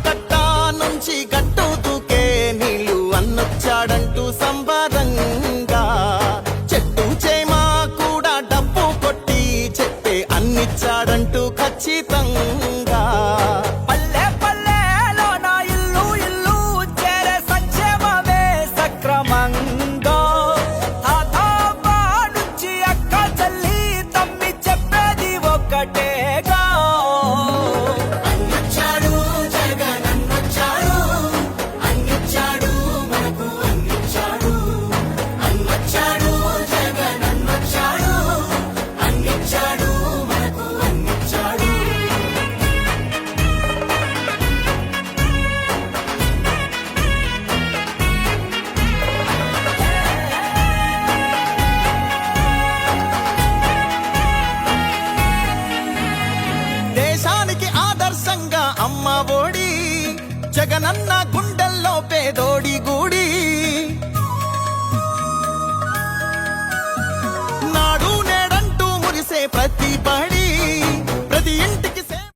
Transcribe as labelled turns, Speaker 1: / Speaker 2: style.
Speaker 1: కట్ట నుంచి గట్టు దూకే నీళ్లు అన్నొచ్చాడంటూ సంబరంగా చెట్టు చేమ కూడా డబ్బు కొట్టి చెప్పే అన్నిచ్చాడంటూ ఖచ్చితంగా
Speaker 2: పల్లె పల్లెలో నా ఇల్లు ఇల్లు చేరే సంక్షేమమే సక్రమంగా తాత నుంచి అక్క చెల్లి తమ్మి చెప్పేది ఒక్కటేగా
Speaker 1: అన్నొచ్చాడు జగన్ అన్నొచ్చాడు అన్నిచ్చాడు మనకు అన్నిచ్చాడు అన్నొచ్చాడు జగన్ అన్నొచ్చాడు అన్నిచ్చాడు మనకు అన్నిచ్చాడు దేశానికి ఆదర్శంగా అమ్మ ఒడి జగనన్న గుండెల్లో పేదోడి గూడి